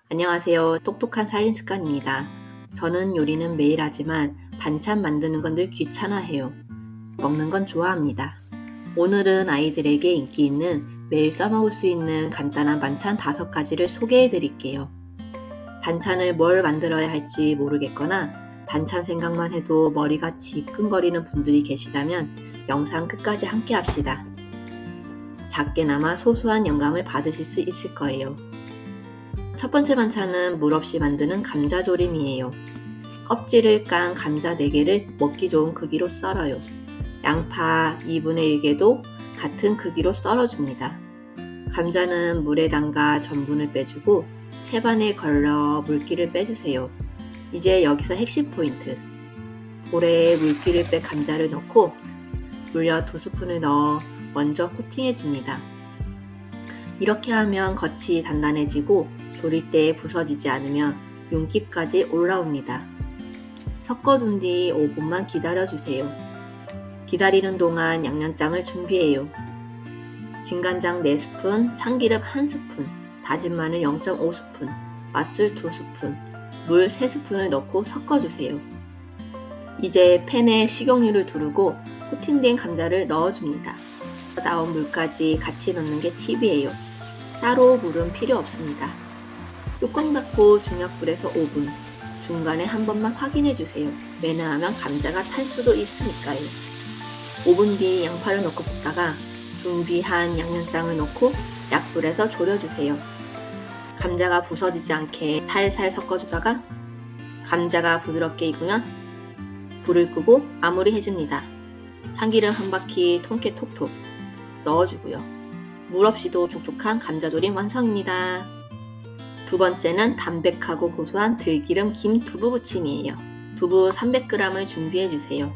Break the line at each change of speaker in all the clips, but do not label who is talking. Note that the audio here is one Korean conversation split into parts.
안녕하세요. 똑똑한 살림습관입니다. 저는 요리는 매일 하지만 반찬 만드는 건 늘 귀찮아해요. 먹는 건 좋아합니다. 오늘은 아이들에게 인기 있는 매일 써먹을 수 있는 간단한 반찬 5가지를 소개해 드릴게요. 반찬을 뭘 만들어야 할지 모르겠거나 반찬 생각만 해도 머리가 지끈거리는 분들이 계시다면 영상 끝까지 함께 합시다. 작게나마 소소한 영감을 받으실 수 있을 거예요. 첫 번째 반찬은 물 없이 만드는 감자조림이에요. 껍질을 깐 감자 4개를 먹기 좋은 크기로 썰어요. 양파 2분의 1개도 같은 크기로 썰어줍니다. 감자는 물에 담가 전분을 빼주고 채반에 걸러 물기를 빼주세요. 이제 여기서 핵심 포인트. 볼에 물기를 뺀 감자를 넣고 물엿 2스푼을 넣어 먼저 코팅해줍니다. 이렇게 하면 겉이 단단해지고 조릴 때 부서지지 않으며 윤기까지 올라옵니다. 섞어둔 뒤 5분만 기다려주세요. 기다리는 동안 양념장을 준비해요. 진간장 4스푼, 참기름 1스푼, 다진 마늘 0.5스푼, 맛술 2스푼, 물 3스푼을 넣고 섞어주세요. 이제 팬에 식용유를 두르고 코팅된 감자를 넣어줍니다. 나온 물까지 같이 넣는 게 팁이에요. 따로 물은 필요 없습니다. 뚜껑 닫고 중약불에서 5분, 중간에 한 번만 확인해주세요. 왜냐하면 감자가 탈 수도 있으니까요. 5분 뒤 양파를 넣고 볶다가 준비한 양념장을 넣고 약불에서 졸여주세요. 감자가 부서지지 않게 살살 섞어주다가 감자가 부드럽게 익으면 불을 끄고 마무리해줍니다. 참기름 한 바퀴 통깨 톡톡 넣어주고요. 물 없이도 촉촉한 감자조림 완성입니다. 두 번째는 담백하고 고소한 들기름 김 두부 부침이에요. 두부 300g을 준비해주세요.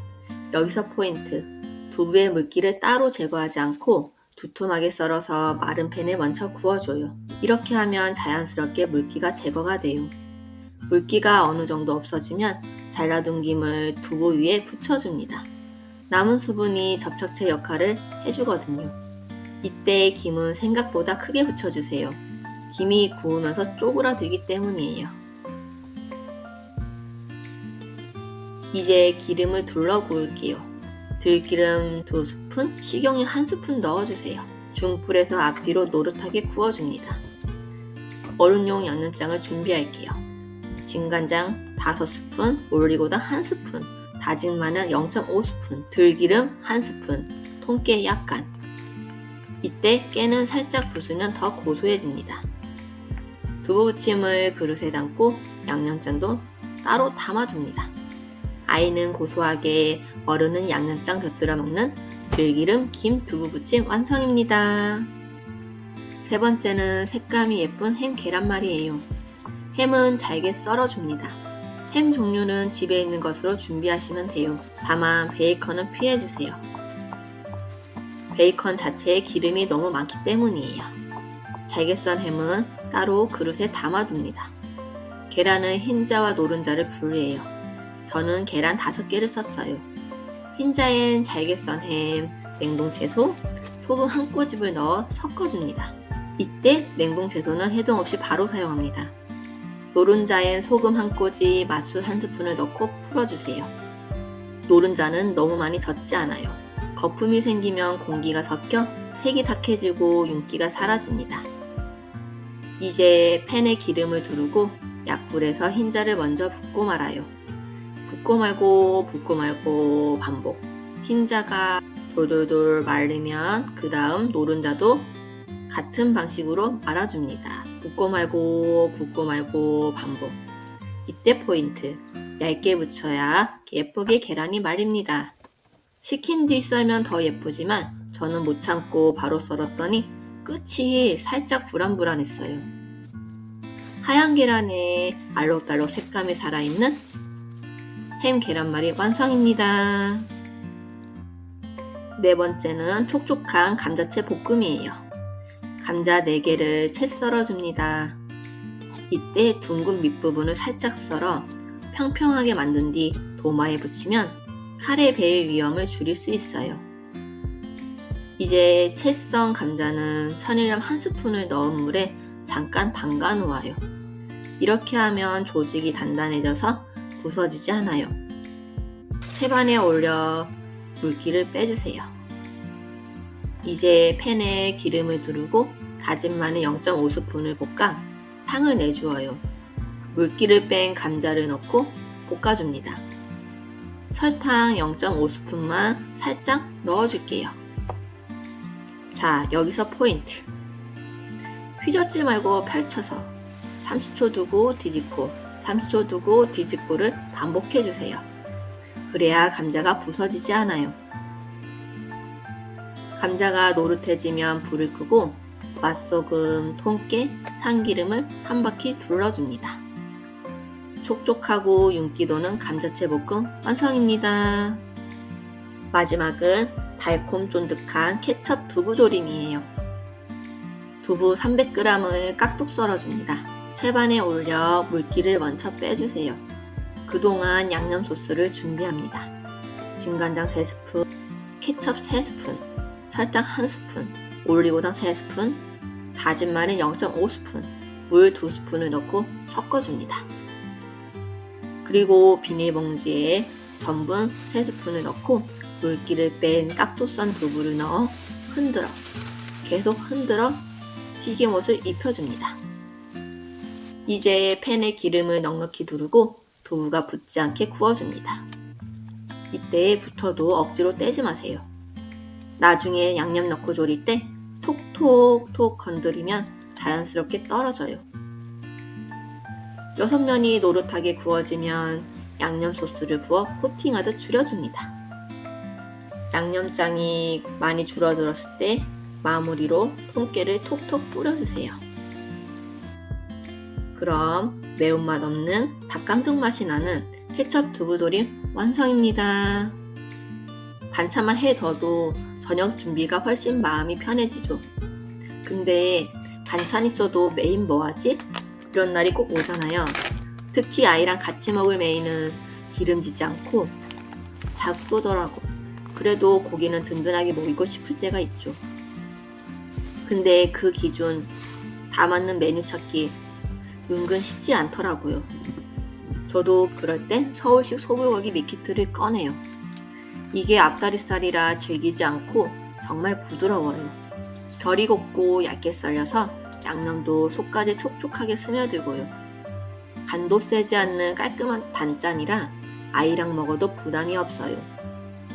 여기서 포인트. 두부의 물기를 따로 제거하지 않고 두툼하게 썰어서 마른 팬에 먼저 구워줘요. 이렇게 하면 자연스럽게 물기가 제거가 돼요. 물기가 어느 정도 없어지면 잘라둔 김을 두부 위에 붙여줍니다. 남은 수분이 접착제 역할을 해주거든요. 이때 김은 생각보다 크게 붙여주세요. 김이 구우면서 쪼그라들기 때문이에요. 이제 기름을 둘러 구울게요. 들기름 2스푼, 식용유 1스푼 넣어주세요. 중불에서 앞뒤로 노릇하게 구워줍니다. 어른용 양념장을 준비할게요. 진간장 5스푼, 올리고당 1스푼, 다진 마늘 0.5스푼, 들기름 1스푼, 통깨 약간. 이때 깨는 살짝 부수면 더 고소해집니다. 두부부침을 그릇에 담고 양념장도 따로 담아줍니다. 아이는 고소하게, 어른은 양념장 곁들여 먹는 들기름 김 두부부침 완성입니다. 세 번째는 색감이 예쁜 햄 계란말이에요. 햄은 잘게 썰어줍니다. 햄 종류는 집에 있는 것으로 준비하시면 돼요. 다만 베이컨은 피해주세요. 베이컨 자체에 기름이 너무 많기 때문이에요. 잘게 썬 햄은 따로 그릇에 담아둡니다. 계란은 흰자와 노른자를 분리해요. 저는 계란 5개를 썼어요. 흰자엔 잘게 썬 햄, 냉동채소, 소금 한 꼬집을 넣어 섞어줍니다. 이때 냉동채소는 해동 없이 바로 사용합니다. 노른자엔 소금 한 꼬집, 맛술 1스푼을 넣고 풀어주세요. 노른자는 너무 많이 젓지 않아요. 거품이 생기면 공기가 섞여 색이 탁해지고 윤기가 사라집니다. 이제 팬에 기름을 두르고 약불에서 흰자를 먼저 붓고 말아요. 붓고 말고 반복. 흰자가 돌돌돌 말리면 그 다음 노른자도 같은 방식으로 말아줍니다. 붓고 말고 반복. 이때 포인트. 얇게 붙여야 예쁘게 계란이 말립니다. 식힌 뒤 썰면 더 예쁘지만 저는 못 참고 바로 썰었더니 끝이 살짝 불안불안했어요. 하얀 계란에 알록달록 색감이 살아있는 햄 계란말이 완성입니다. 네 번째는 촉촉한 감자채 볶음이에요. 감자 4개를 채 썰어줍니다. 이때 둥근 밑부분을 살짝 썰어 평평하게 만든 뒤 도마에 붙이면 칼에 베일 위험을 줄일 수 있어요. 이제 채 썬 감자는 천일염 1스푼을 넣은 물에 잠깐 담가 놓아요. 이렇게 하면 조직이 단단해져서 부서지지 않아요. 채반에 올려 물기를 빼주세요. 이제 팬에 기름을 두르고 다진 마늘 0.5스푼을 볶아 향을 내주어요. 물기를 뺀 감자를 넣고 볶아줍니다. 설탕 0.5스푼만 살짝 넣어줄게요. 자, 여기서 포인트. 휘젓지 말고 펼쳐서 30초 두고 뒤집고 30초 두고 뒤집고를 반복해주세요. 그래야 감자가 부서지지 않아요. 감자가 노릇해지면 불을 끄고 맛소금, 통깨, 참기름을 한 바퀴 둘러줍니다. 촉촉하고 윤기 도는 감자채 볶음 완성입니다. 마지막은 달콤 쫀득한 케첩 두부조림이에요. 두부 300g을 깍둑 썰어줍니다. 채반에 올려 물기를 먼저 빼주세요. 그동안 양념 소스를 준비합니다. 진간장 3스푼, 케첩 3스푼, 설탕 1스푼, 올리고당 3스푼, 다진 마늘 0.5스푼, 물 2스푼을 넣고 섞어줍니다. 그리고 비닐봉지에 전분 3스푼을 넣고 물기를 뺀 깍둑 썬 두부를 넣어 계속 흔들어 튀김옷을 입혀줍니다. 이제 팬에 기름을 넉넉히 두르고 두부가 붙지 않게 구워줍니다. 이때 붙어도 억지로 떼지 마세요. 나중에 양념 넣고 졸일 때 톡톡톡 건드리면 자연스럽게 떨어져요. 6면이 노릇하게 구워지면 양념 소스를 부어 코팅하듯 줄여줍니다. 양념장이 많이 줄어들었을 때 마무리로 통깨를 톡톡 뿌려주세요. 그럼 매운맛 없는 닭강정 맛이 나는 케첩 두부조림 완성입니다. 반찬만 해둬도 저녁 준비가 훨씬 마음이 편해지죠. 근데 반찬 있어도 메인 뭐하지? 이런 날이 꼭 오잖아요. 특히 아이랑 같이 먹을 메인은 기름지지 않고 작고더라고. 그래도 고기는 든든하게 먹이고 싶을 때가 있죠. 근데 그 기준 다 맞는 메뉴 찾기 은근 쉽지 않더라고요. 저도 그럴 땐 서울식 소불고기 밀키트를 꺼내요. 이게 앞다리살이라 질기지 않고 정말 부드러워요. 결이 곱고 얇게 썰려서 양념도 속까지 촉촉하게 스며들고요. 간도 세지 않는 깔끔한 단짠이라 아이랑 먹어도 부담이 없어요.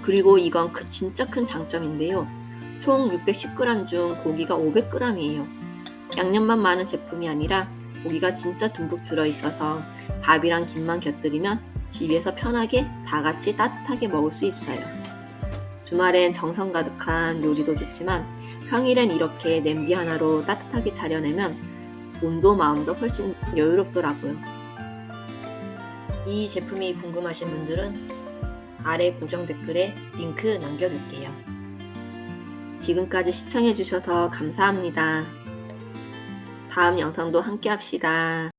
그리고 이건 진짜 큰 장점인데요. 총 610g 중 고기가 500g이에요. 양념만 많은 제품이 아니라 고기가 진짜 듬뿍 들어있어서 밥이랑 김만 곁들이면 집에서 편하게 다 같이 따뜻하게 먹을 수 있어요. 주말엔 정성 가득한 요리도 좋지만 평일엔 이렇게 냄비 하나로 따뜻하게 차려내면 몸도 마음도 훨씬 여유롭더라고요. 이 제품이 궁금하신 분들은 아래 고정 댓글에 링크 남겨둘게요. 지금까지 시청해주셔서 감사합니다. 다음 영상도 함께 합시다.